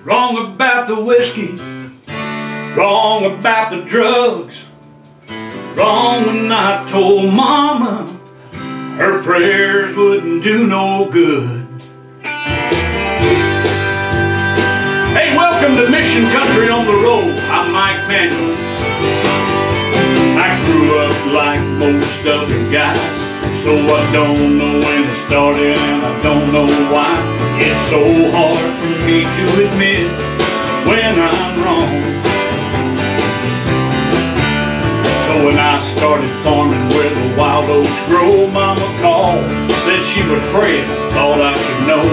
Wrong about the whiskey, wrong about the drugs, wrong when I told Mama her prayers wouldn't do no good. Hey, welcome to Mission Country on the Road. I'm Mike Manuel. I grew up like most other guys, so I don't know when it started and I don't know why. It's so hard for me to admit when I'm wrong. So when I started farming where the wild oats grow, Mama called, said she was praying, thought I should know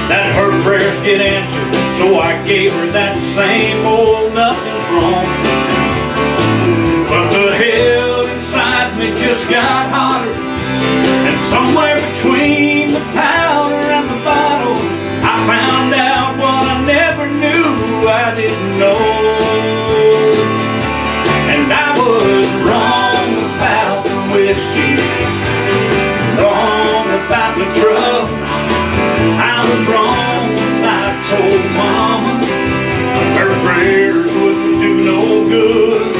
that her prayers get answered. So I gave her that same old nothing's wrong. But the hell inside me just got hotter, and somewhere between the powder and the bottle, I found out what I never knew I didn't know. And I was wrong about the whiskey, wrong about the drugs. I was wrong when I told Mama her prayers wouldn't do no good.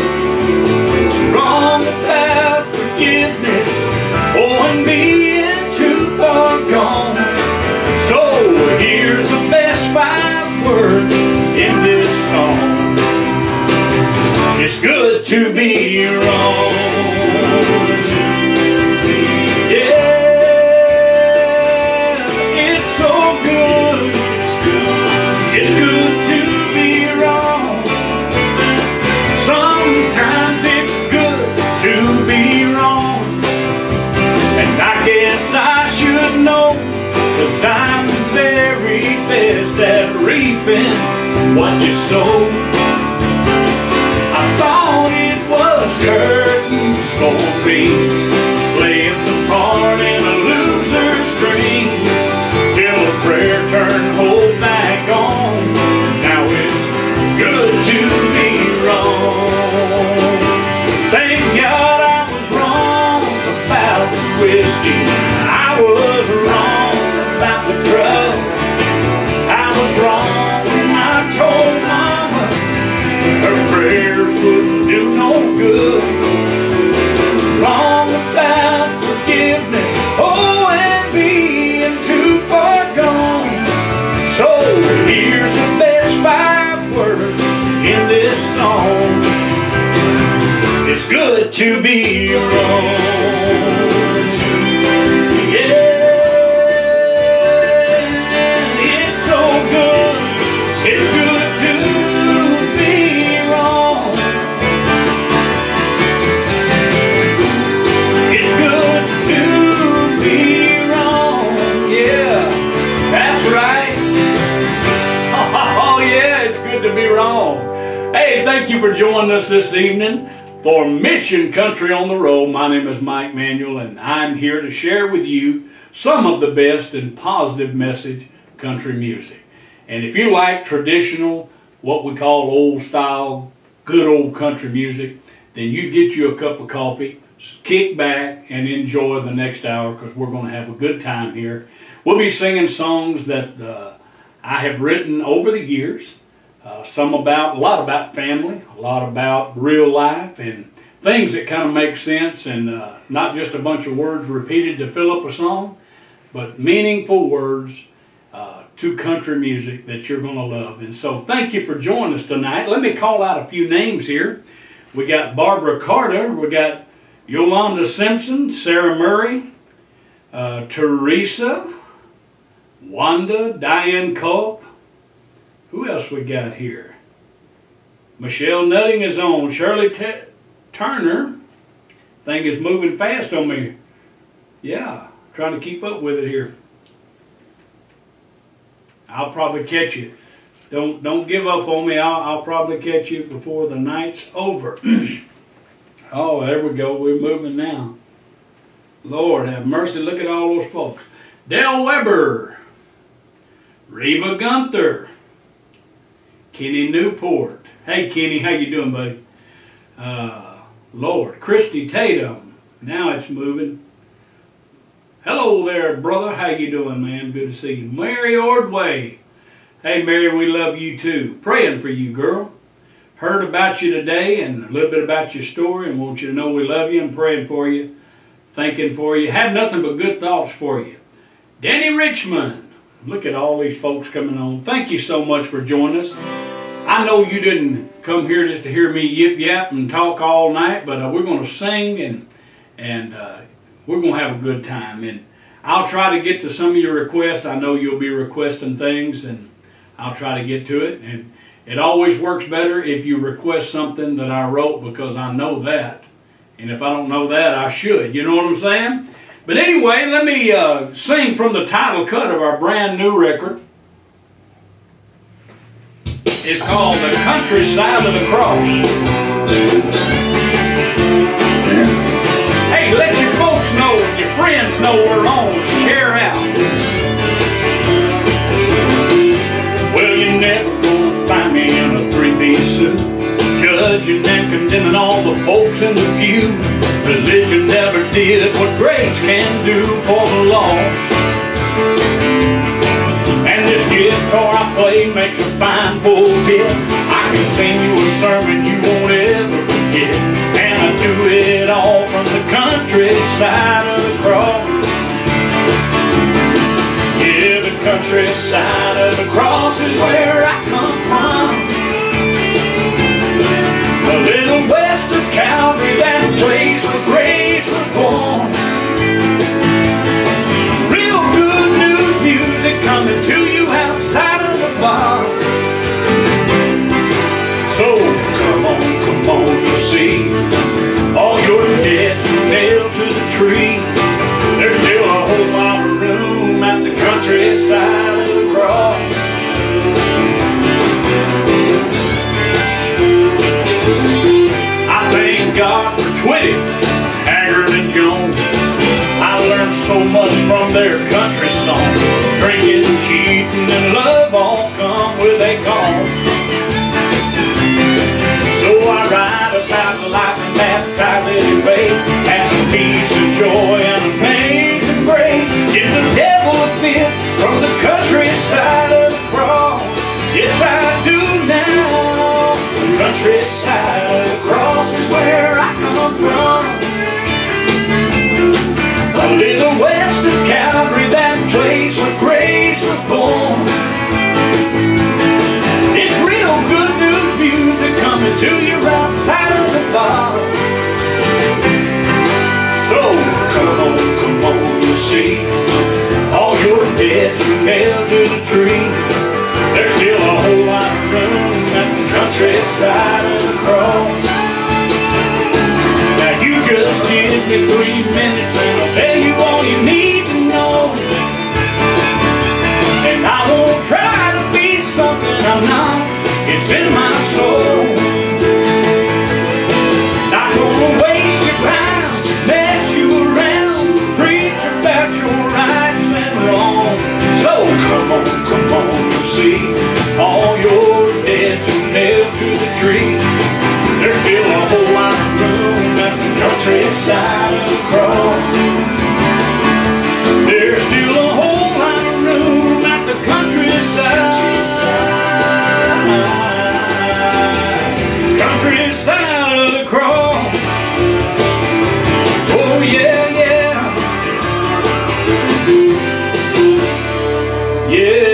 Wrong about forgiveness, and being too far gone. So here's the best 5 words in this song. It's good to be wrong. Yeah, it's so good. It's good to be wrong. Sometimes it's good to be wrong. And I guess I should know, 'cause I'm the very best at reaping what you sow. I thought it was curtains for me, playing the part in a loser's dream, till a prayer turned whole back on. Now it's good to be wrong. Thank God I was wrong about the whiskey. I was wrong about the drugs. I was wrong when I told Mama her prayers wouldn't do no good. Wrong about forgiveness, oh, and being too far gone. So here's the best 5 words in this song. It's good to be wrong. Hey, thank you for joining us this evening for Mission Country on the Road. My name is Mike Manuel, and I'm here to share with you some of the best and positive message country music. And if you like traditional, what we call old style, good old country music, then you get you a cup of coffee, kick back, and enjoy the next hour, because we're going to have a good time here. We'll be singing songs that I have written over the years. A lot about family, a lot about real life, and things that kind of make sense, and not just a bunch of words repeated to fill up a song, but meaningful words to country music that you're going to love. And so thank you for joining us tonight. Let me call out a few names here. We got Barbara Carter, we got Yolanda Simpson, Sarah Murray, Teresa, Wanda, Diane Culp. Who else we got here? Michelle Nutting is on. Shirley Turner. Thing is moving fast on me. Yeah, trying to keep up with it here. I'll probably catch you. Don't give up on me. I'll probably catch you before the night's over. Oh, there we go. We're moving now. Lord have mercy. Look at all those folks. Del Weber. Reva Gunther. Kenny Newport. Hey, Kenny, how you doing, buddy? Lord, Christy Tatum. Now it's moving. Hello there, brother. How you doing, man? Good to see you. Mary Ordway. Hey, Mary, we love you too. Praying for you, girl. Heard about you today and a little bit about your story, and want you to know we love you and praying for you, thinking for you. Have nothing but good thoughts for you. Danny Richmond. Look at all these folks coming on. Thank you so much for joining us. I know you didn't come here just to hear me yip-yap and talk all night, but we're going to sing and we're going to have a good time. And I'll try to get to some of your requests. I know you'll be requesting things, and I'll try to get to it. And it always works better if you request something that I wrote, because I know that. And if I don't know that, I should. You know what I'm saying? But anyway, let me sing from the title cut of our brand new record. It's called The Countryside of the Cross. Hey, let your folks know, your friends know we're on. Share out. Well, you never gonna find me in a three-piece suit, judging and condemning all the folks in the pew. Religion never did what grace can do for the lost. And this guitar I play makes a fine pulpit. I can sing you a sermon you won't ever forget. And I do it all from the countryside of the cross. Yeah, the countryside of the cross is where I come from. A little west of Calvary, that place where grace was born. Real good news music coming to you outside of the bar. So come on, you see, all your debts are nailed to the tree. There's still a whole lot of room at the countryside of the cross. I thank God for Twitty, Haggard, and Jones. I learned so much from their country songs. Drinking, cheating, and love all come with a cause. So I write about life and baptize it in faith, have some peace and joy and amazing grace. Give the devil a bit from the countryside of the cross. Yes, I do now. The countryside of the cross is where I come from. A little west of Calvary, that place where grace was born. It's real good news music coming to you outside of the bar. So come on, you see, all your debts are nailed to the tree. There's still a whole lot of room at the countryside of the cross. Now you just give me 3 minutes and I'll tell you all you need to know. And I won't try to be something I'm not. It's in my soul. Not gonna waste your time, mess you around, preach about your rights and wrong. So come on, you see, all your debts are nailed to the tree. There's still a whole lot of room at the countryside of the cross. There's still a whole lot of room at the countryside. Countryside of the cross. Oh yeah, yeah. Yeah.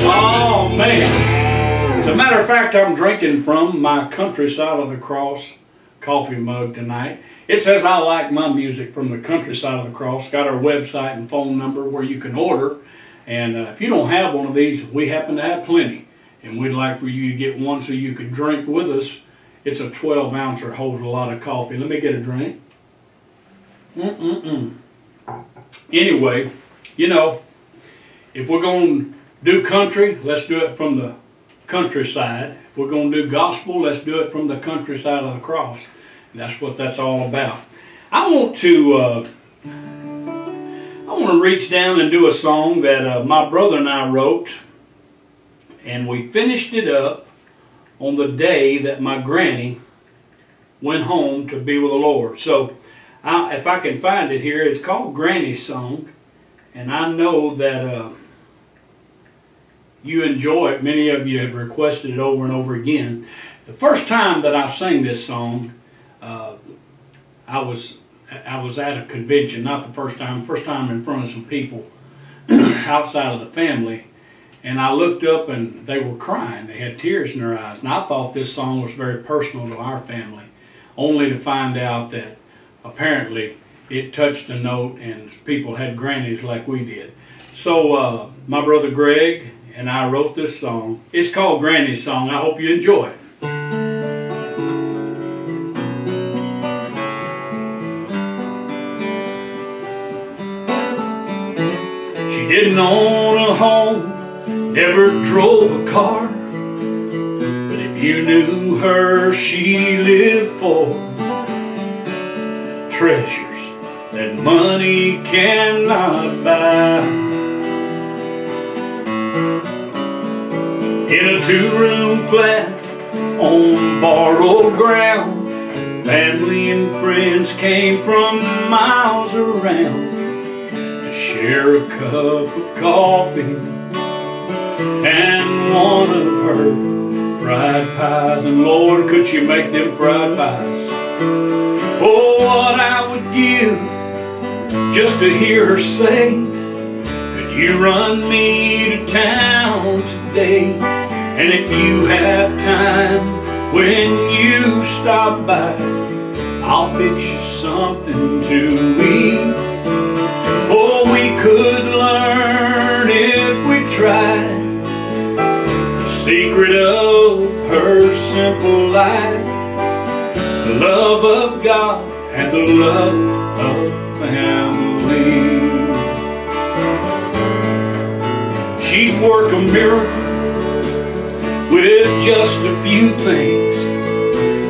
Oh man. As a matter of fact, I'm drinking from my Countryside of the Cross coffee mug tonight. It says I like my music from the Countryside of the Cross. Got our website and phone number where you can order. And if you don't have one of these, we happen to have plenty. And we'd like for you to get one so you could drink with us. It's a 12 ouncer, holds a lot of coffee. Let me get a drink. Anyway, you know, if we're going to do country, let's do it from the countryside. If we're going to do gospel, let's do it from the countryside of the cross. And that's what that's all about. I want to reach down and do a song that my brother and I wrote. And we finished it up on the day that my granny went home to be with the Lord. So if I can find it here, it's called Granny's Song. And I know that you enjoy it. Many of you have requested it over and over again. The first time that I sang this song, I was at a convention, not the first time in front of some people outside of the family, and I looked up and they were crying. They had tears in their eyes, and I thought this song was very personal to our family, only to find out that apparently it touched a note and people had grannies like we did. So my brother Greg and I wrote this song. It's called Granny's Song. I hope you enjoy it. She didn't own a home, never drove a car, but if you knew her, she lived for treasures that money cannot buy. In a two-room flat on borrowed ground, family and friends came from miles around to share a cup of coffee and one of her fried pies. And Lord, could you make them fried pies? Oh, what I would give just to hear her say, could you run me to town today? And if you have time when you stop by, I'll fix you something to eat. Oh, we could learn if we tried the secret of her simple life, the love of God and the love of family. She'd work a miracle with just a few things,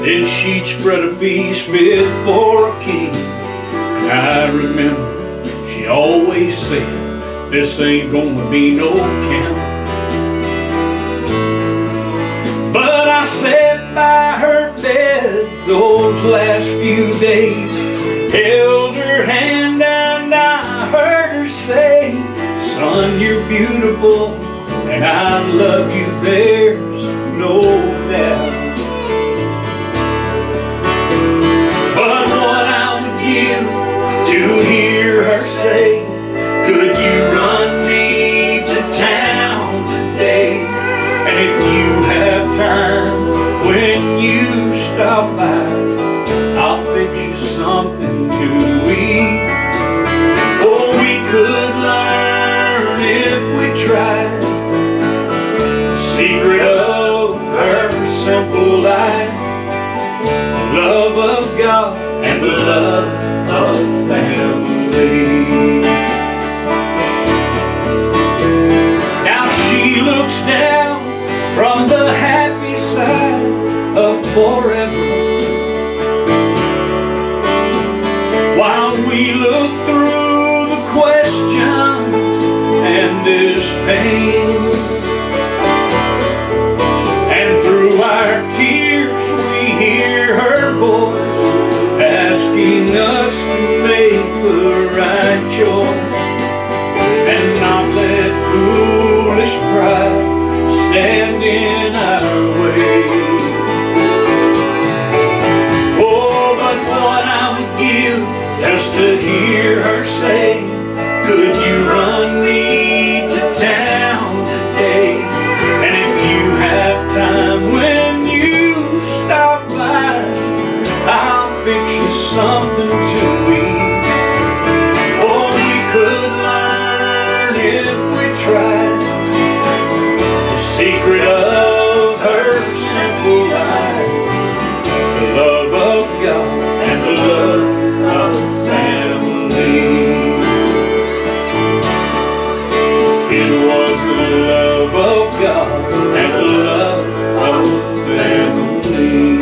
then she'd spread a feast fit for a king. And I remember she always said, this ain't gonna be no camp. But I sat by her bed those last few days, held her hand and I heard her say, son, you're beautiful and I love you, there's no doubt. But what I would give to hear her say, could you run me to town today? And if you have time when you stop by, I'll fix you something to eat. Oh, we could learn if we tried the secret of her simple life, the love of God and the love of family. Now she looks down from the happy side of forever, while we look through the questions and this pain. And through our tears we hear her voice asking us to make the right choice and not let foolish pride stand in our way. Oh, but what I would give just to hear her say, could you run me to town today? And if you have time when you stop by, I'll fix you something to eat. Or we could learn if we tried the secret of her simple life, the love of God and the love of family. It was the love of God and the love of family.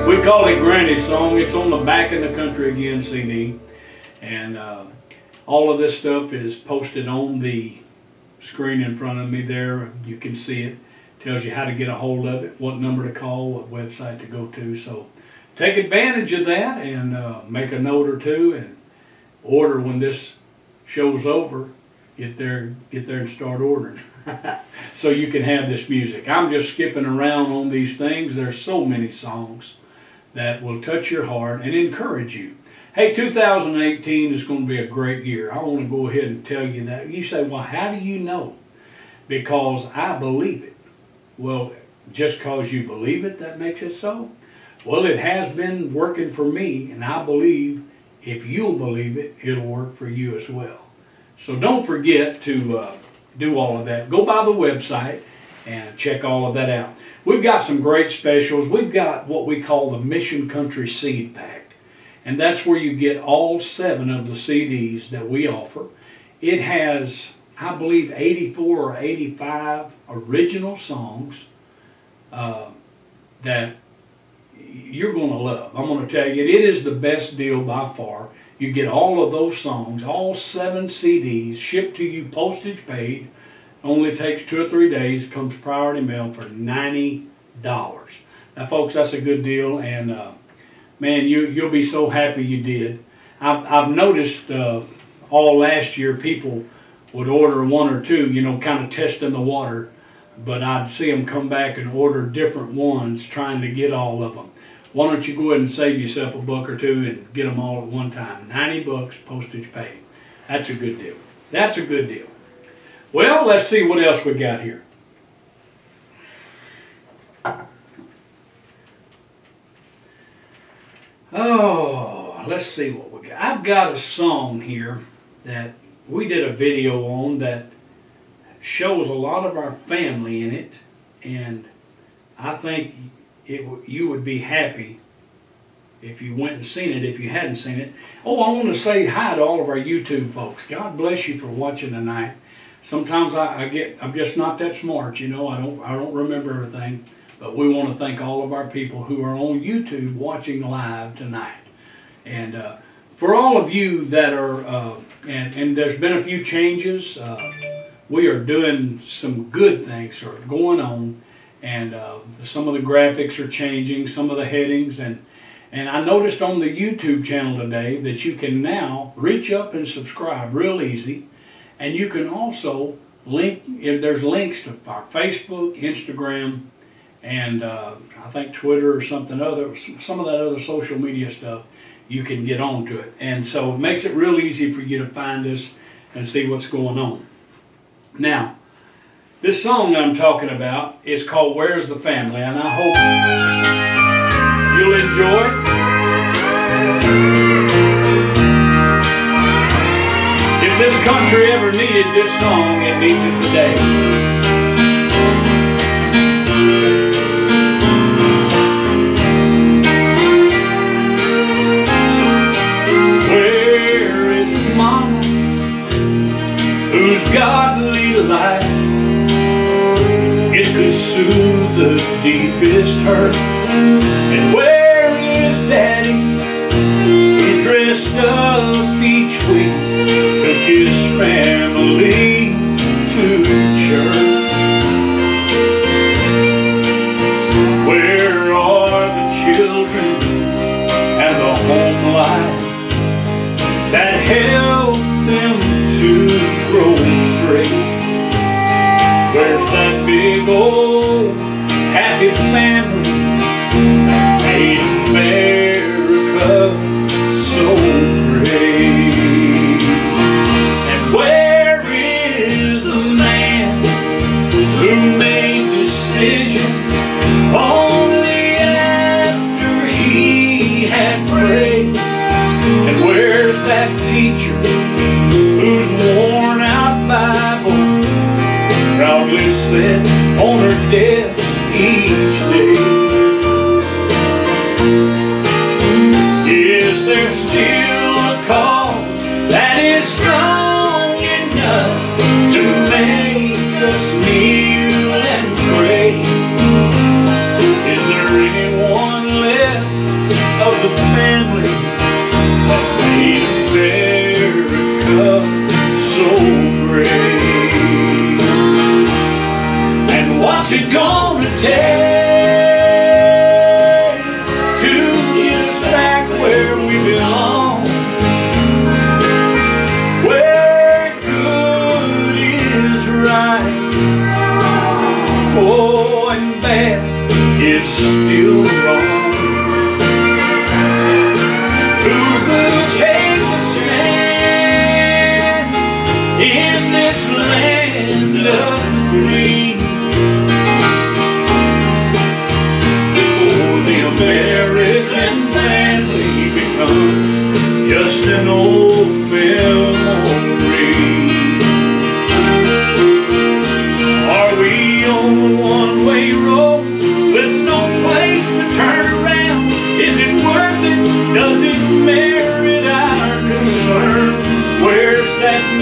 We call it Granny's Song. It's on the Back in the Country Again CD. And all of this stuff is posted on the screen in front of me there. You can see it. Tells you how to get a hold of it, what number to call, what website to go to. So take advantage of that and make a note or two and order when this show's over, get there and start ordering. So you can have this music. I'm just skipping around on these things. There's so many songs that will touch your heart and encourage you. Hey, 2018 is going to be a great year. I want to go ahead and tell you that. You say, well, how do you know? Because I believe it. Well, just because you believe it, that makes it so? Well, it has been working for me, and I believe if you'll believe it, it'll work for you as well. So don't forget to do all of that. Go by the website and check all of that out. We've got some great specials. We've got what we call the Mission Country Seed Pack, and that's where you get all 7 of the CDs that we offer. It has, I believe, 84 or 85 original songs that you're going to love. I'm going to tell you, it is the best deal by far. You get all of those songs, all 7 CDs, shipped to you, postage paid. Only takes 2 or 3 days, comes priority mail for $90. Now, folks, that's a good deal, and man, you'll be so happy you did. I've noticed all last year people would order 1 or 2, you know, kind of testing the water, but I'd see them come back and order different ones, trying to get all of them. Why don't you go ahead and save yourself a buck or 2 and get them all at one time? 90 bucks, postage paid. That's a good deal. That's a good deal. Well, let's see what else we got here. Oh, let's see what we got. I've got a song here that we did a video on that shows a lot of our family in it, and I think you would be happy if you went and seen it, if you hadn't seen it. Oh, I want to say hi to all of our YouTube folks. God bless you for watching tonight. Sometimes I'm just not that smart, you know. I don't remember everything, but we want to thank all of our people who are on YouTube watching live tonight. And for all of you that are, and there's been a few changes. We are doing some good things are going on, and some of the graphics are changing, some of the headings, and I noticed on the YouTube channel today that you can now reach up and subscribe real easy, and you can also link, if there's links to our Facebook, Instagram, and I think Twitter or something other, some of that other social media stuff. You can get onto it, and so it makes it real easy for you to find us and see what's going on. Now, this song I'm talking about is called Where's the Family, and I hope you'll enjoy it. If this country ever needed this song, it needs it today. Where is Mama, whose godly life it could soothe the deepest hurt? And where is Daddy, who dressed up each week, took his family to church? Where are the children and the home life that helped them to grow straight? Where's that big old happy family that made America so great? And where is the man who made decisions only after he had prayed? And where's that teacher whose worn out Bible proudly said on her desk each day? Is there still a cause that is strong enough to make us kneel and pray? Is there anyone left of the family that made America so great? And what's it gonna take to get us back where we belong? Well,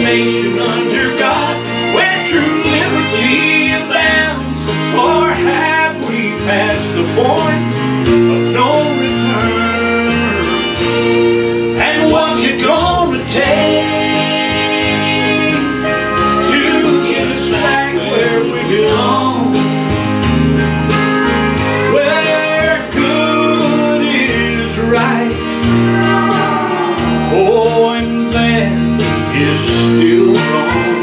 nation under God where true liberty abounds? Or have we passed the point of no return? And what's it gonna take to get us back where we belong? Where good is right, oh, and bad is still wrong.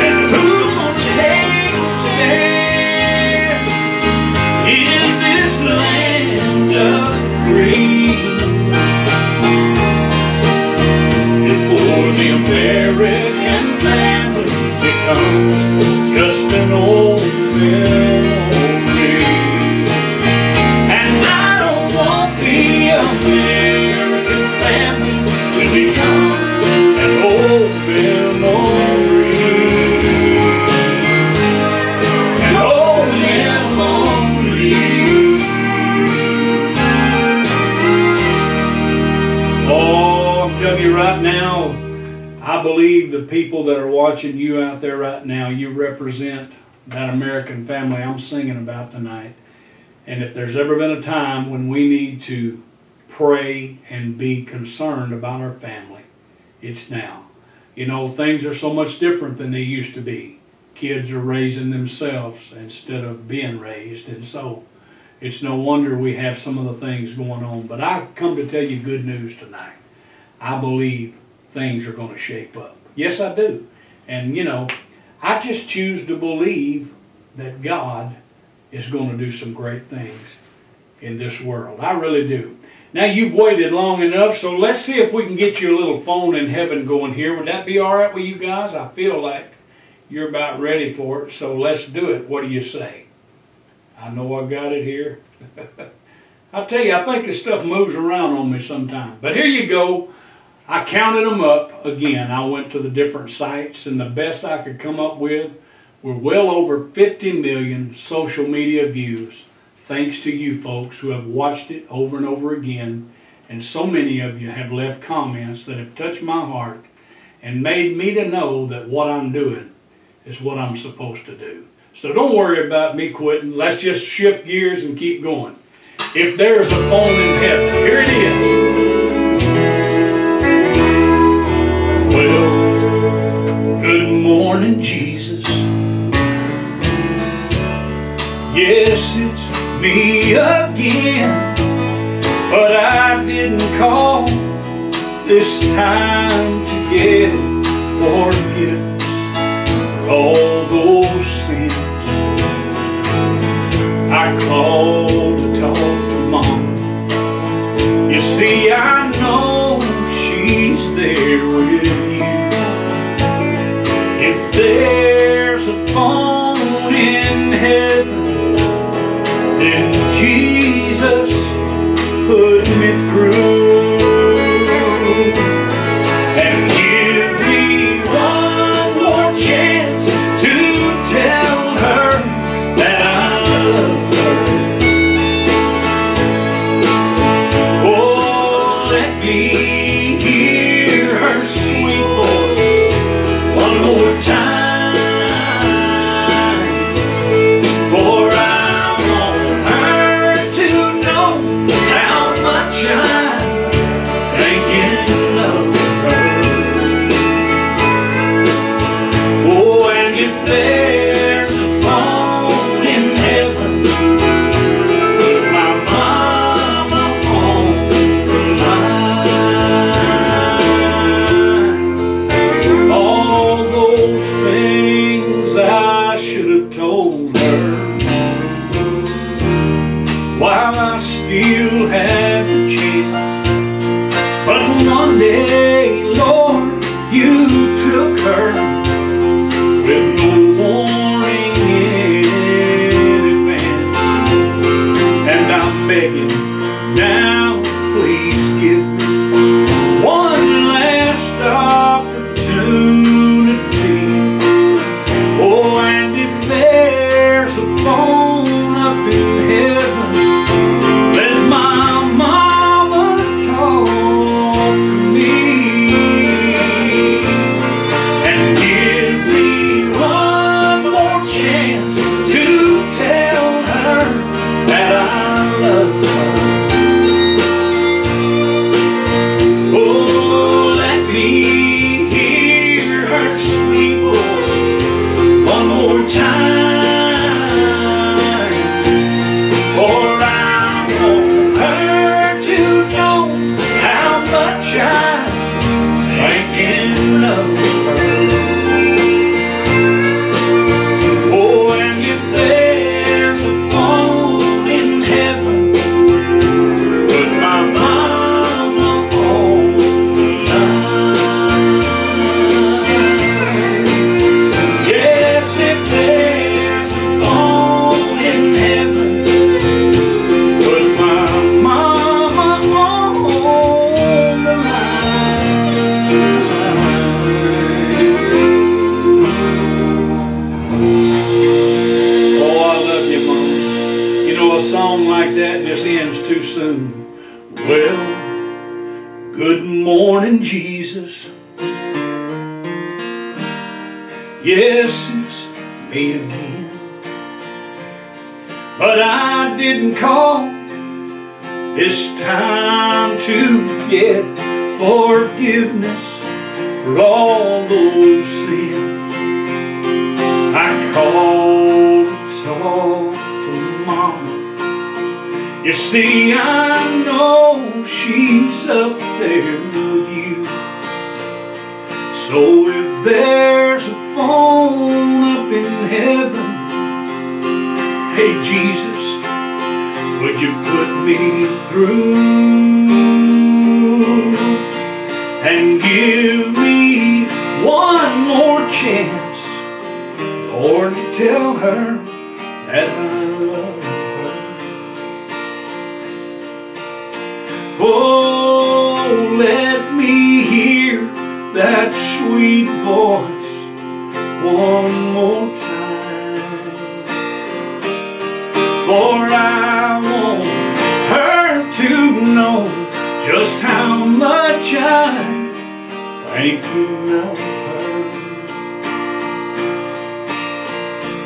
And who's gonna take a stand in this land of the free before the American family becomes just an old memory? And I don't want the American family to become an old memory. An old memory. Oh, I'm telling you right now, I believe the people that are watching you out there right now, you represent that American family I'm singing about tonight. And if there's ever been a time when we need to pray and be concerned about our family, it's now. You know, things are so much different than they used to be. Kids are raising themselves instead of being raised, and so it's no wonder we have some of the things going on. But I come to tell you good news tonight. I believe things are going to shape up. Yes, I do. And you know, I just choose to believe that God is going to do some great things in this world. I really do. Now, you've waited long enough, so let's see if we can get you a little phone in heaven going here. Would that be all right with you guys? I feel like you're about ready for it, so let's do it. What do you say? I know I got it here. I'll tell you, I think this stuff moves around on me sometimes. But here you go. I counted them up again. I went to the different sites, and the best I could come up with were well over 50 million social media views. Thanks to you folks who have watched it over and over again. And so many of you have left comments that have touched my heart and made me to know that what I'm doing is what I'm supposed to do. So don't worry about me quitting. Let's just shift gears and keep going. If there's a phone in heaven, here it is. Well, good morning, Jesus. Yes, it's me again, but I didn't call this time to get forgiveness for all those sins. I called to talk to Mom. You see, I know she's there with you. If there's a phone in heaven, then Jesus put me through. And give me one more chance to tell her that I love her. Oh, let me hear her sweet voice one more time. While I still had the chance, but one day, Lord, you took her with no warning in advance. And I'm begging now, please give me one last opportunity. Oh, and if there's a phone up in heaven, let my mama talk to me. I'm thinking of her. Oh, and if there's a phone in heaven, put my mama on the line. Yes, if there's a phone in heaven, put my mama on the line. Oh, I love you, Mama. You know, a song like that just ends too soon. Well, good morning, Jesus. Yes, it's me again. But I didn't call this time to get forgiveness for all those sins. I called to talk to Mama. You see, I know she's up there with you. So if there's a phone up in heaven, hey Jesus, would you put me through and give me one more chance, Lord, to tell her that I love her. Oh, let me hear that sweet voice one more time, for I want her to know just how much I'm thinking of her.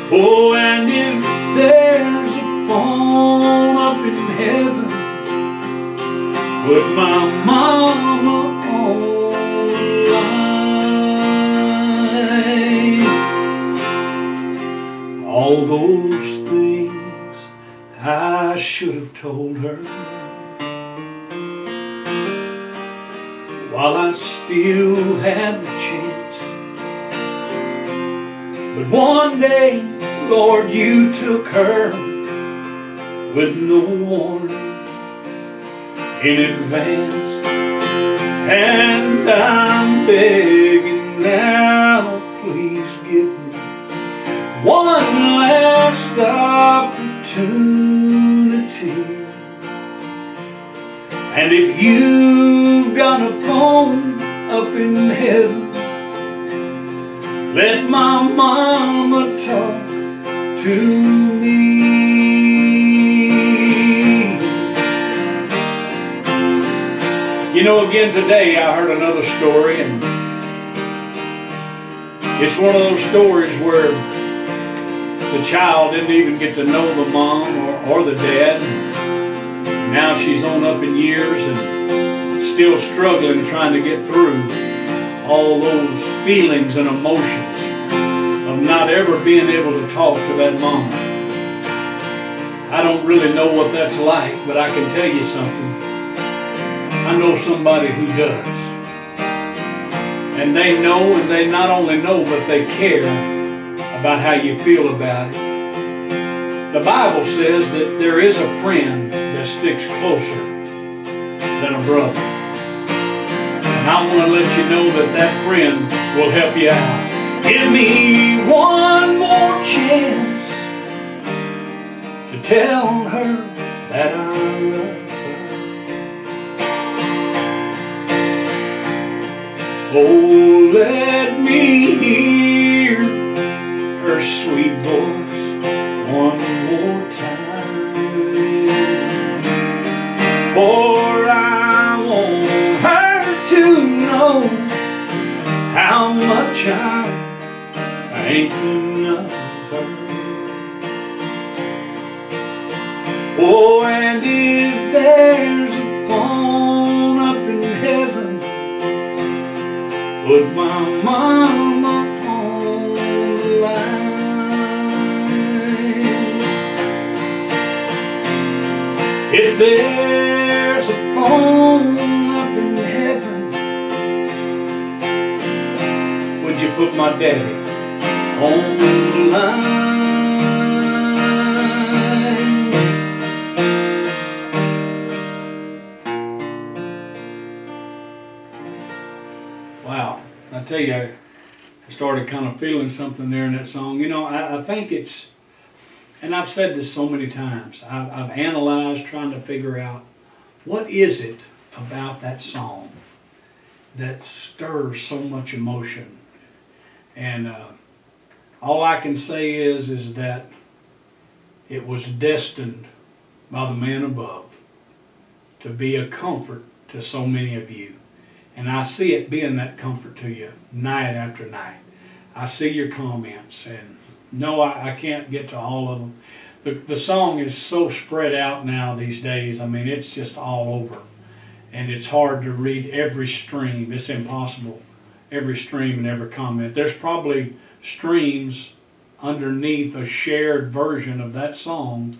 Oh, and if there's a phone up in heaven, put my mama on the line. All those things I should have told her while I still had the chance. But one day, Lord, you took her with no warning in advance, and I'm begging now, please give me one last opportunity. And if you've got a phone up in heaven, let my mama talk to me. You know, again today I heard another story, and it's one of those stories where the child didn't even get to know the mom or the dad. Now she's on up in years and still struggling, trying to get through all those feelings and emotions of not ever being able to talk to that mom. I don't really know what that's like, but I can tell you something. I know somebody who does. And they know, and they not only know, but they care about how you feel about it. The Bible says that there is a friend that sticks closer than a brother. And I want to let you know that that friend will help you out. Give me one more chance to tell her that I love her. Oh, let me hear her sweet voice one more time, for I want her to know how much I'm thinking of her. Oh, and if there's a phone up in heaven, put my mama on the line. If there's a phone up in heaven, put my daddy on the line. Wow, I tell you, I started kind of feeling something there in that song. You know, I think it's, and I've said this so many times, I've analyzed trying to figure out what is it about that song that stirs so much emotion. And all I can say is that it was destined by the man above to be a comfort to so many of you. And I see it being that comfort to you night after night. I see your comments, and no, I can't get to all of them. The song is so spread out now these days. I mean, it's just all over. And it's hard to read every stream. It's impossible. Every stream and every comment. There's probably streams underneath a shared version of that song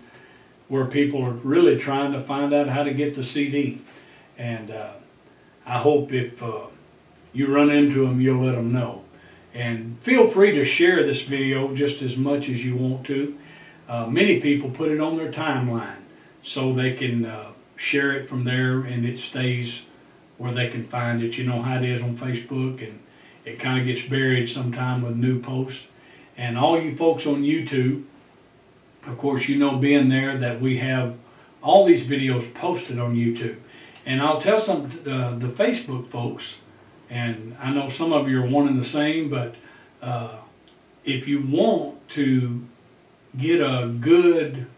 where people are really trying to find out how to get the CD. And I hope if you run into them, you'll let them know. And feel free to share this video just as much as you want to. Many people put it on their timeline so they can share it from there, and it stays where they can find it. You know how it is on Facebook, and it kind of gets buried sometime with new posts. And all you folks on YouTube, of course, you know, being there, that we have all these videos posted on YouTube. And I'll tell some the Facebook folks, and I know some of you are one and the same, but if you want to get a good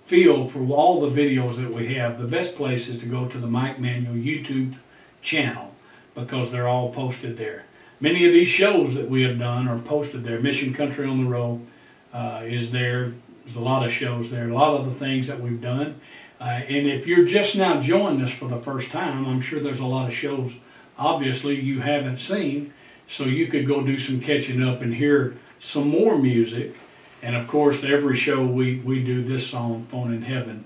feel for all the videos that we have, the best place is to go to the Mike Manuel YouTube channel, because they're all posted there. Many of these shows that we have done are posted there. Mission Country on the Road is there. There's a lot of shows there, a lot of the things that we've done. And if you're just now joining us for the first time, I'm sure there's a lot of shows obviously you haven't seen, so you could go do some catching up and hear some more music. And of course, every show we do this song, Phone in Heaven,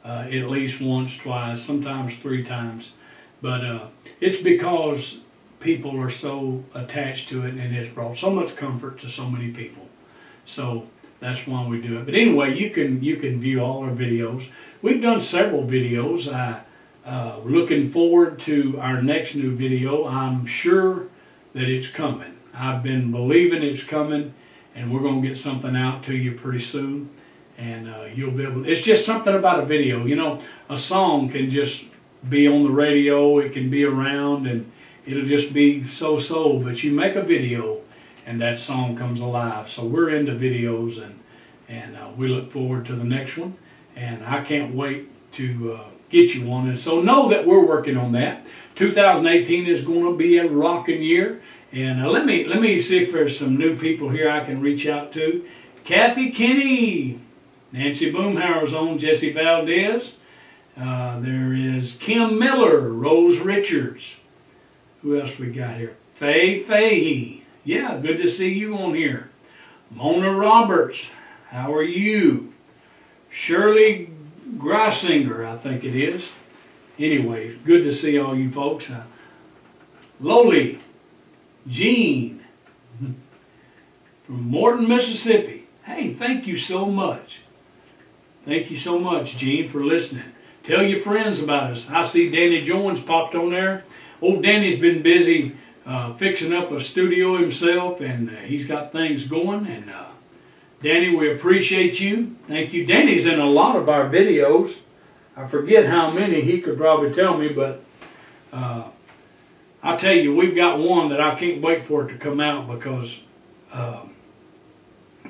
at least once, twice, sometimes 3 times. But it's because people are so attached to it, and it's brought so much comfort to so many people. So that's why we do it. But anyway, you can view all our videos. We've done several videos. Looking forward to our next new video. I'm sure that it's coming. I've been believing it's coming, and we're going to get something out to you pretty soon. And you'll be able to, it's just something about a video. You know, a song can just be on the radio. It can be around, and it'll just be so-so. But you make a video, and that song comes alive. So we're into videos, and we look forward to the next one. And I can't wait to get you one. And so know that we're working on that. 2018 is going to be a rocking year. And let me see if there's some new people here I can reach out to. Kathy Kinney, Nancy Boomhauer's own Jesse Valdez. There is Kim Miller, Rose Richards. Who else we got here? Faye Fahey. Yeah, good to see you on here. Mona Roberts, how are you? Shirley Greisinger, I think it is. Anyway, good to see all you folks. Loli, Jean, from Morton, Mississippi. Hey, thank you so much. Thank you so much, Jean, for listening. Tell your friends about us. I see Danny Jones popped on there. Old Danny's been busy fixing up a studio himself, and he's got things going. And Danny, we appreciate you. Thank you. Danny's in a lot of our videos. I forget how many, he could probably tell me, but I'll tell you, we've got one that I can't wait for it to come out, because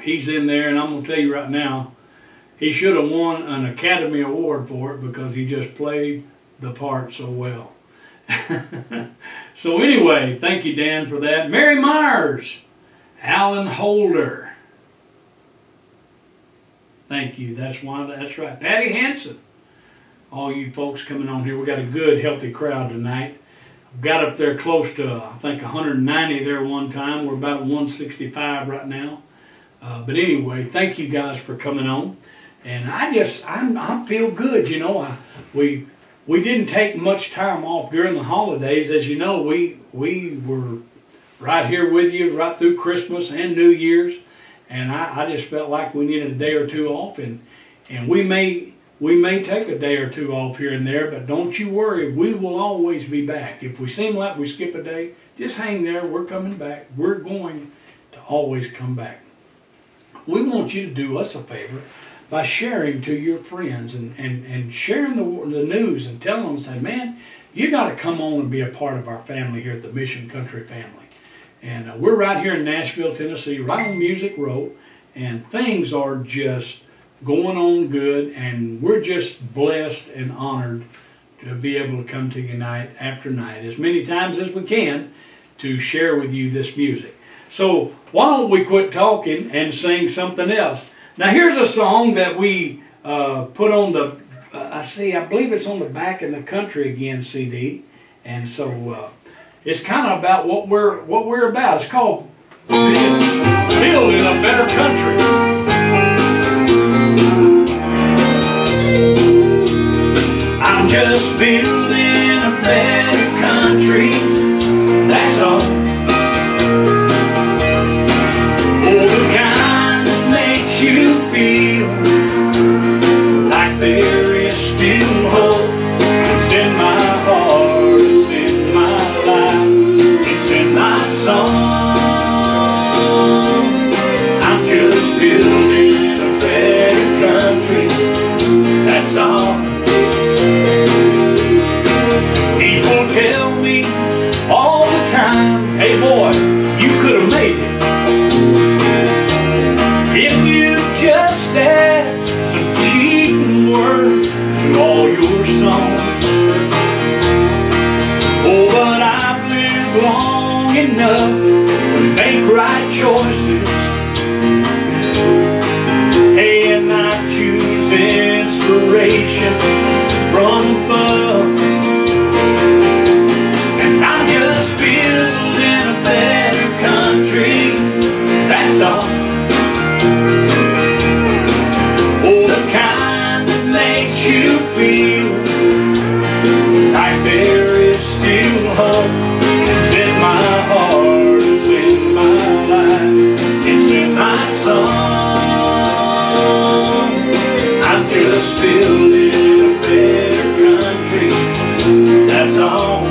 he's in there, and I'm going to tell you right now, he should have won an Academy Award for it, because he just played the part so well. So anyway, thank you, Dan, for that. Mary Myers, Alan Holder. Thank you. That's right. Patty Hanson. All you folks coming on here. We got a good, healthy crowd tonight. Got up there close to, I think, 190 there one time. We're about 165 right now. But anyway, thank you guys for coming on. And I feel good, you know. We didn't take much time off during the holidays. As you know, we were right here with you right through Christmas and New Year's. And I just felt like we needed a day or two off, and we may take a day or two off here and there, but don't you worry, we will always be back. If we seem like we skip a day, just hang there. We're coming back. We're going to always come back. We want you to do us a favor by sharing to your friends and sharing the news and telling them, say, man, you got to come on and be a part of our family here at the Mission Country family. And we're right here in Nashville, Tennessee, right on Music Row, and things are just going on good, and we're just blessed and honored to be able to come to you night after night, as many times as we can, to share with you this music. So why don't we quit talking and sing something else? Now here's a song that we put on the, I believe it's on the Back in the Country Again CD, and so it's kind of about what we're about. It's called Building a Better Country. I'm just building a better country, that's all. Oh, the kind that makes you feel like there is still hope. It's in my heart, it's in my life, it's in my song. I'm just building a better country, that's all. Tell me all the time, hey boy, you could have made it if you just add some cheating words to all your songs. Oh, but I've lived long enough to make right choices. Hey, and I choose inspiration from above. That's all. Oh, the kind that makes you feel like there is still hope. It's in my heart, it's in my life, it's in my song. I'm just building a better country, that's all.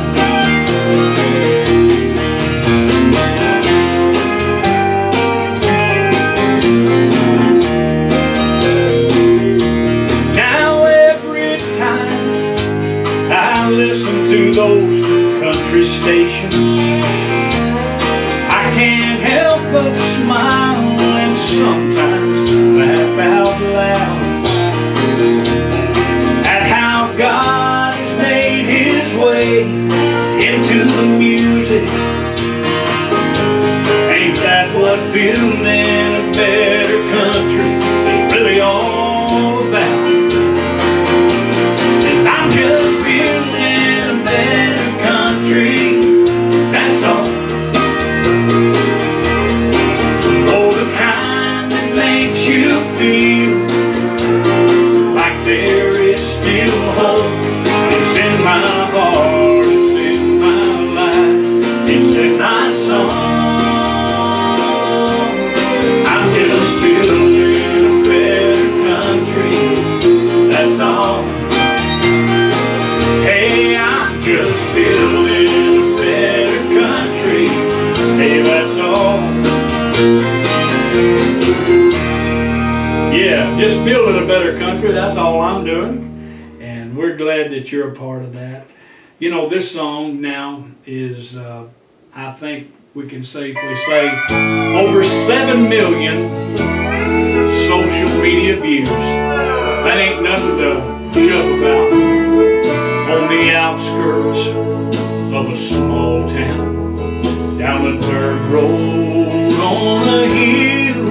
Listen to those country stations, I can't help but smile and sometimes laugh out loud at how God has made His way into the music. Ain't that what building a better country is really all about? And I'm just that's all. Oh, the kind that makes you feel like there is still hope. It's in my heart, it's in my life, it's in my song. I'm just building a better country, that's all. Hey, I'm just building a better country, hey, that's all. Yeah, just building a better country, that's all I'm doing. And we're glad that you're a part of that. You know, this song now is, I think we can safely say, over 7 million social media views. That ain't nothing to joke about. On the outskirts of a small town, down a dirt road on a hill,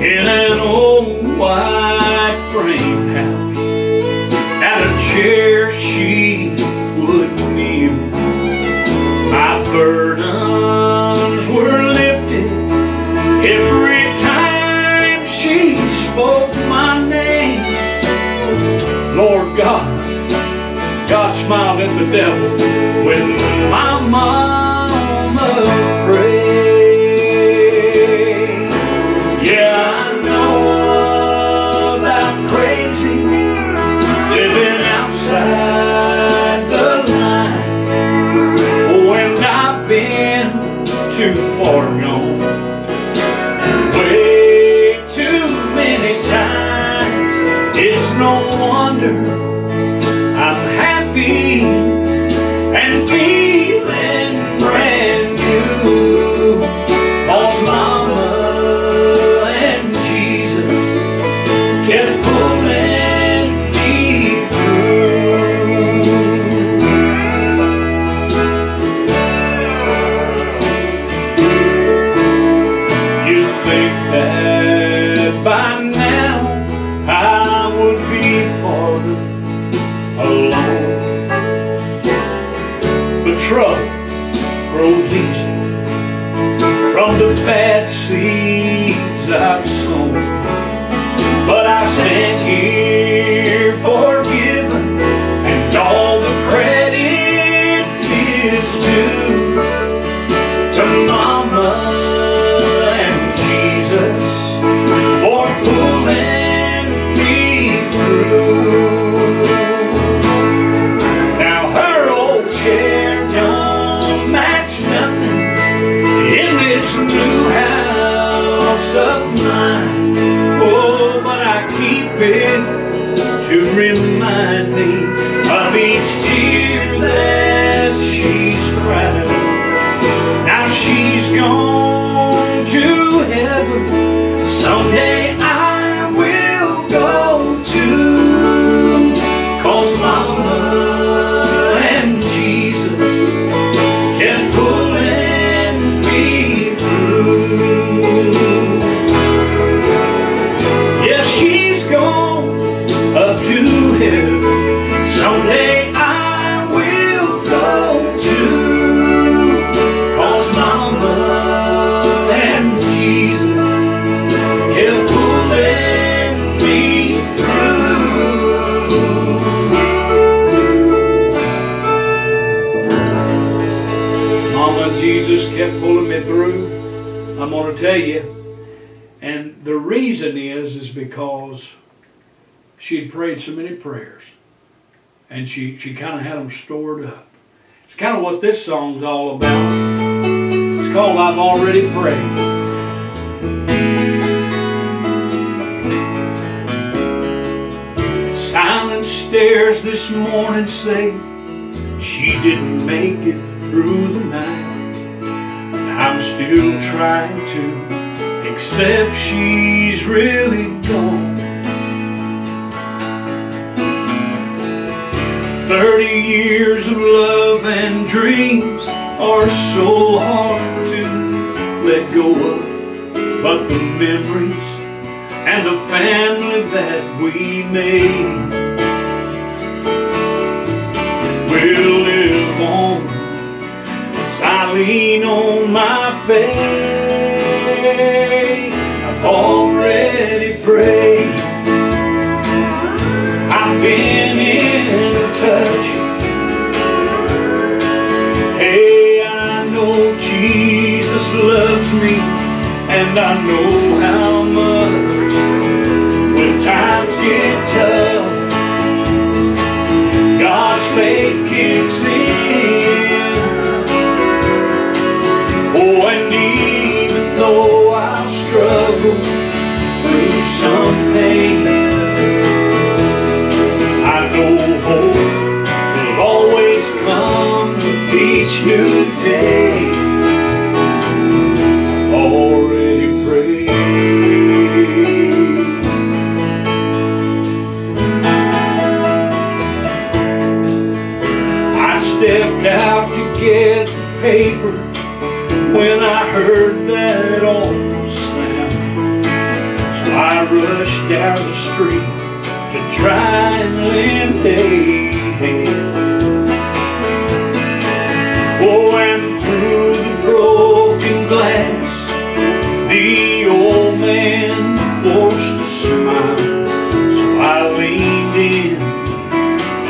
in an old white frame house, at a chair she would kneel. My burdens were lifted every time she spoke my name. Lord God, God smiled at the devil when my mama prayed. too far gone. Way too many times. It's no wonder I'm happy and feeling brand new. 'Cause Mama and Jesus kept pulling me through. You'd think that by now I would be farther alone, but trouble grows easy from the bad seeds I've sown. But I stand here forgiven, and all the credit is due to Mama and Jesus for pulling me through. Now her old chair don't match nothing in this new house of mine. Oh, but I keep it to remind me of each tear that she's cried. Now she's gone to heaven. Someday I will go too. 'Cause Mama and Jesus kept pulling me through. Yeah, she's gone up to heaven. Someday I will go too. 'Cause Mama and Jesus kept pulling me through. Mama and Jesus kept pulling me through. I'm going to tell you. And the reason is because she'd prayed so many prayers. And she kind of had them stored up. It's kind of what this song's all about. It's called I've Already Prayed. Silent stares this morning say she didn't make it through the night. I'm still trying to accept she's really gone. 30 years of love and dreams are so hard to let go of, but the memories and the family that we made will live on as I lean on my faith. I've already prayed. I've been in touch. Hey, I know Jesus loves me, and I know how much when times get tough, God's faith kicks in. Oh, and even though I've struggled through some pain, I know hope will always come with each new day. I've already prayed. I stepped out to get the paper when I heard that awful sound. So I rushed down the street to try and lend a hand. Oh, and through the broken glass, the old man forced a smile. So I leaned in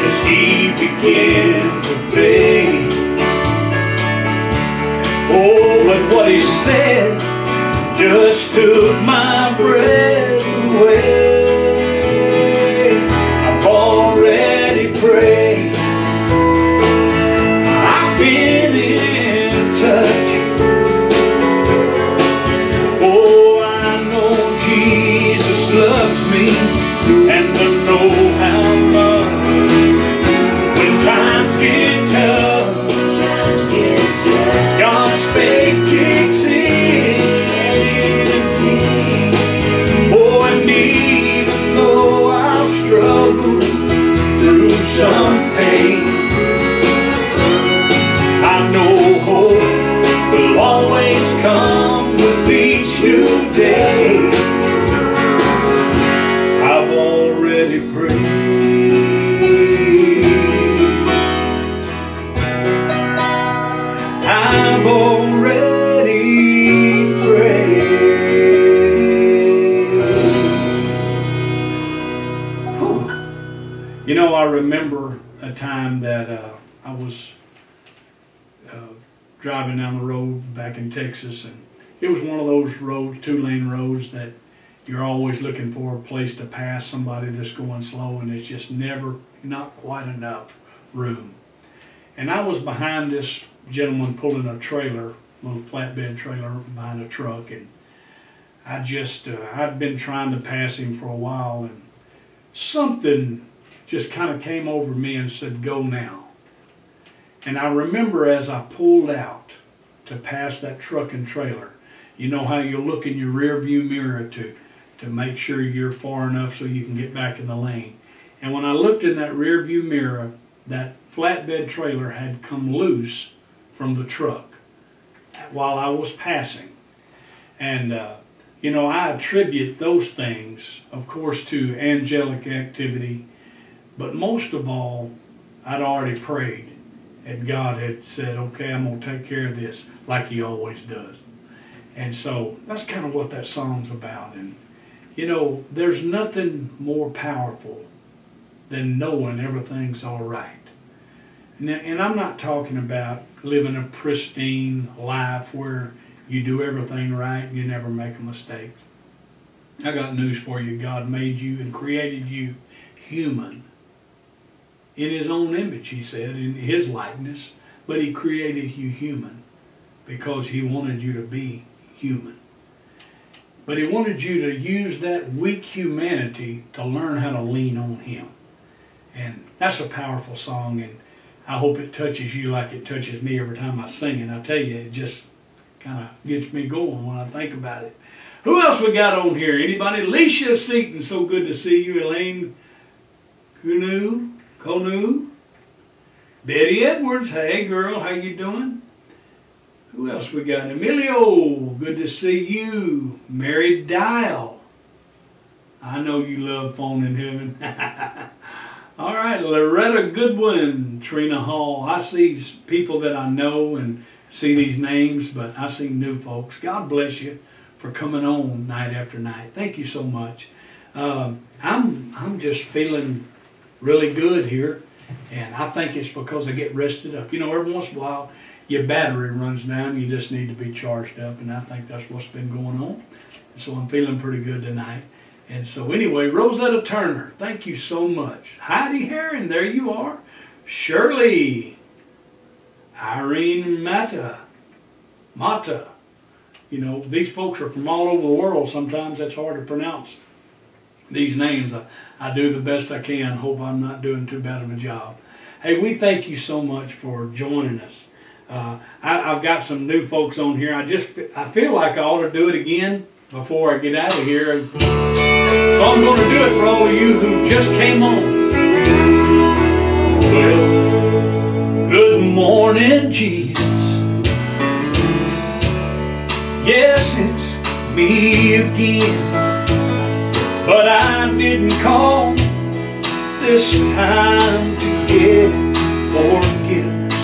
as he began to fade. Oh, but what he said just took my breath away. I've already prayed. I've been in touch. day. I've already prayed. I've already prayed. Whew. You know, I remember a time that I was driving down the road back in Texas, and it was one of those roads, 2-lane roads, that you're always looking for a place to pass somebody that's going slow, and it's just not quite enough room. And I was behind this gentleman pulling a trailer, a little flatbed trailer behind a truck, and I'd been trying to pass him for a while, and something just kind of came over me and said, "Go now." And I remember as I pulled out to pass that truck and trailer, you know how you look in your rear view mirror to make sure you're far enough so you can get back in the lane. And when I looked in that rear view mirror, that flatbed trailer had come loose from the truck while I was passing. And you know, I attribute those things, of course, to angelic activity, but most of all, I'd already prayed. And God had said, okay, I'm going to take care of this, like He always does. And so that's kind of what that song's about. And, you know, there's nothing more powerful than knowing everything's all right. And I'm not talking about living a pristine life where you do everything right and you never make a mistake. I got news for you. God made you and created you human. In His own image, He said, in His likeness, but He created you human because He wanted you to be human. But He wanted you to use that weak humanity to learn how to lean on Him. And that's a powerful song, and I hope it touches you like it touches me every time I sing it. I tell you, it just kind of gets me going when I think about it. Who else we got on here? Anybody? Alicia Seaton, so good to see you. Elaine Konu, Betty Edwards, hey girl, how you doing? Who else we got? Emilio, good to see you. Mary Dial, I know you love Phone in Heaven. All right, Loretta Goodwin, Trina Hall. I see people that I know and see these names, but I see new folks. God bless you for coming on night after night. Thank you so much. I'm just feeling really good here, and I think it's because I get rested up. You know, every once in a while your battery runs down, you just need to be charged up, and I think that's what's been going on. So I'm feeling pretty good tonight. And so anyway, Rosetta Turner, thank you so much. Heidi Herron, there you are. Shirley, Irene Mata. You know, these folks are from all over the world. Sometimes that's hard to pronounce these names. I do the best I can. Hope I'm not doing too bad of a job. Hey, we thank you so much for joining us. I've got some new folks on here. I feel like I ought to do it again before I get out of here. So I'm going to do it for all of you who just came on. Well, good morning, Jesus. Yes, it's me again. But I didn't call this time to get forgiveness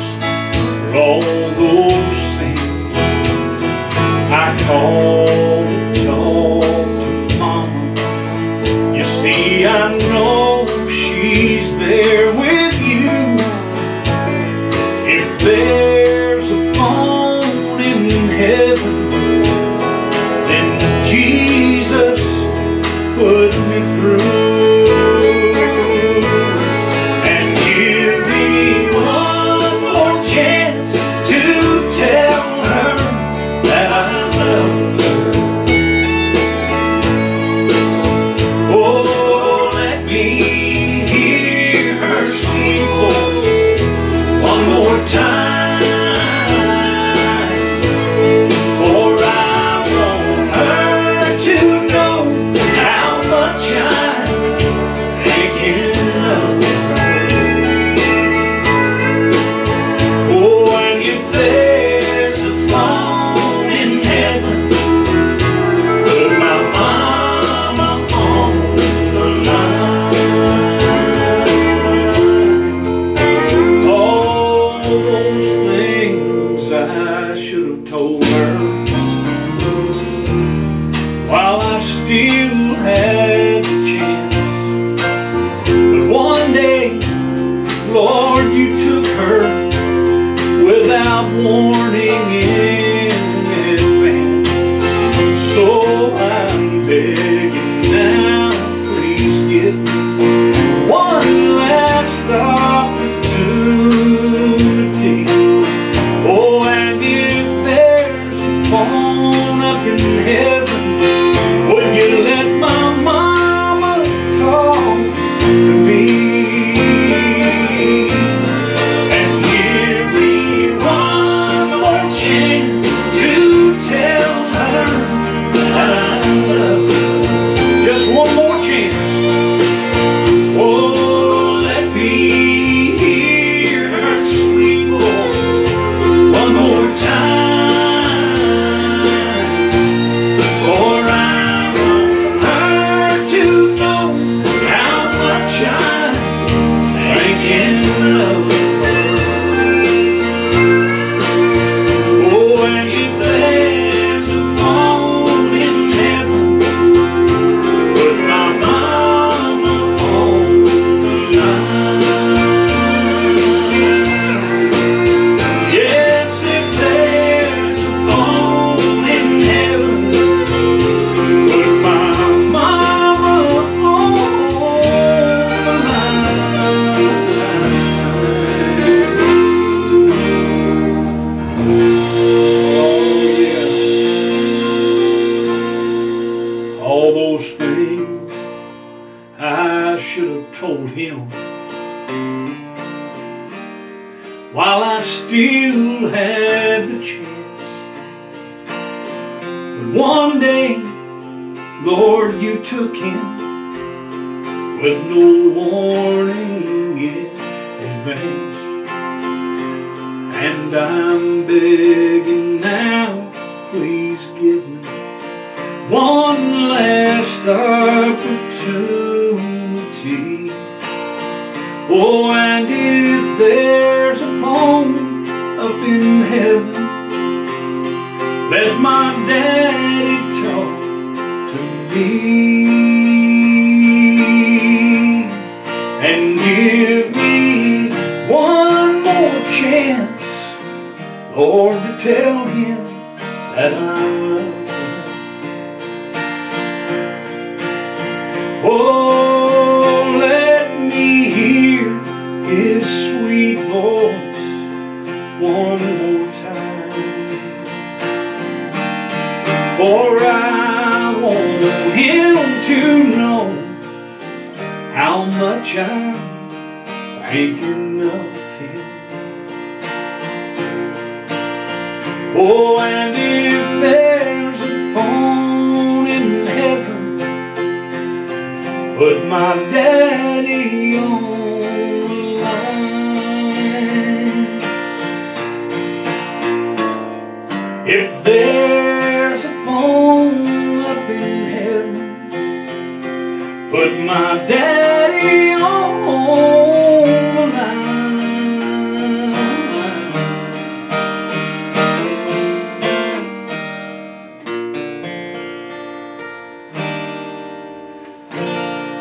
for all those sins. I called to talk to Mama. You see, I know she's there with you. If there's a phone in heaven, then Jesus put me through. And give me one more chance to tell her that I love her. told her while I still had the chance. But one day, Lord, you took her without warning in advance. So I'm begging now, please give me one last opportunity. Oh, and if there's a phone up in heaven, would you let my mama talk to me? And give me one more chance to tell her that I love her. Just one more chance. Oh, let me hear her sweet voice one more time. For I want her to know how much I'm thinking of her. Oh, and if there's a phone in heaven, put my mama on the line. Yes, if there's a phone in heaven, put my mama on the line. Oh, yeah. All those things I should have told him while I still had the chance. But one day, Lord, you took him with no warning in advance. And I'm begging now, please give me one last opportunity. Oh, and if there's a phone up in heaven, let my daddy talk to me. And give me one more chance, Lord, to tell him that I love him. Oh, let me hear his sweet voice one more time. For I want him to know how much I'm thinking of him. Oh, and if there's a phone in heaven, put my daddy on the line. If there's a phone up in heaven, put my daddy on the line.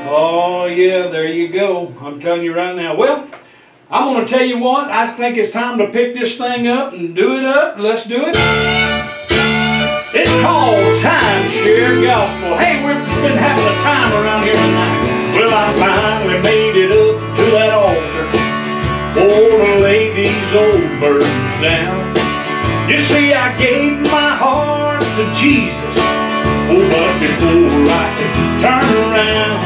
Oh yeah, there you go. I'm telling you right now. Well, I'm going to tell you what, I think it's time to pick this thing up and do it up. Let's do it. It's called Timeshare Gospel. Hey, we've been having a time around here tonight. Well, I finally made it up to that altar to lay these old burdens down. You see, I gave my heart to Jesus, but before I could turn around,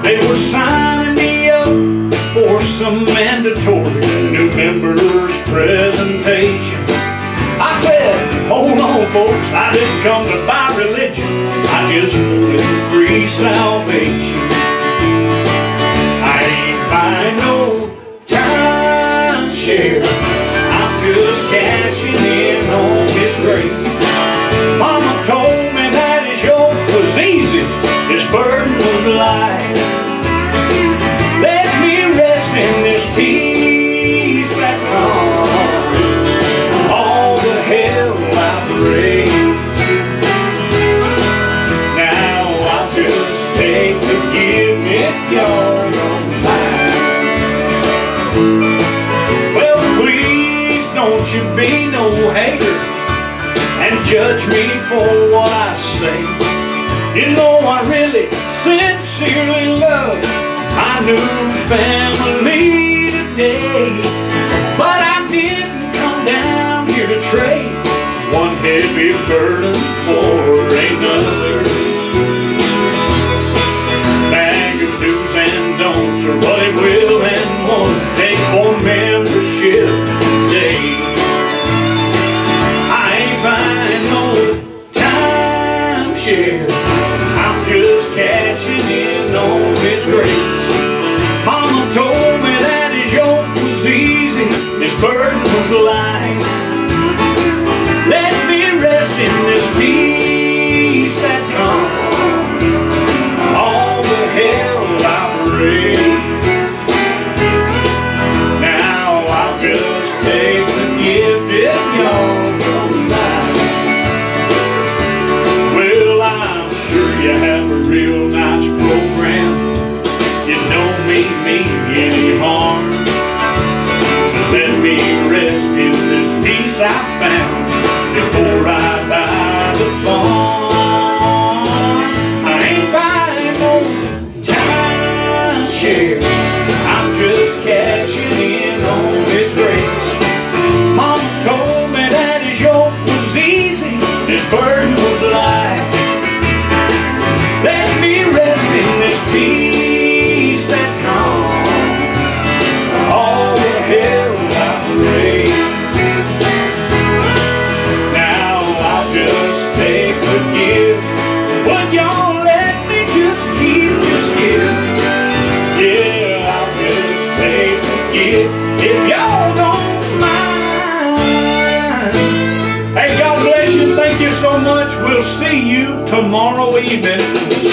they were signing me up for some mandatory new members presentation. I said, hold on folks, I didn't come to buy religion, I just wanted free salvation. I ain't buying no timeshare, I'm just cashing in on His grace. Mama told me that His yoke was easy, His burden was light. Let me rest in this peace that comes all the hell be no hater and judge me for what I say. You know I really sincerely love my new family today. But I didn't come down here to trade one heavy burden for another. Bag of do's and don'ts are what it will and won't take for membership today. I ain't buying no timeshare, I'm just cashing in on His grace. Mama told me that His yoke was easy, His burden was light. Let me rest in this peace that comes all the hell I've raised. Now I'll just take the gift if y'all don't mind. Well, I'm sure you have a real nice program. You don't mean me any harm. Let me rest in this peace I found before I buy the farm. I ain't buying no timeshare, I'm just cashing in on His grace. Mama told me that His yoke was easy, His burden was light. Let me rest in this peace that comes all the hell I've raised. Now I'll just take the gift. Would y'all let me just give? Yeah, I'll just take the gift if y'all don't mind. Hey, God bless you. Thank you so much. We'll see you tomorrow evening,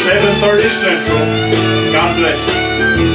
7:30 Central. God bless you.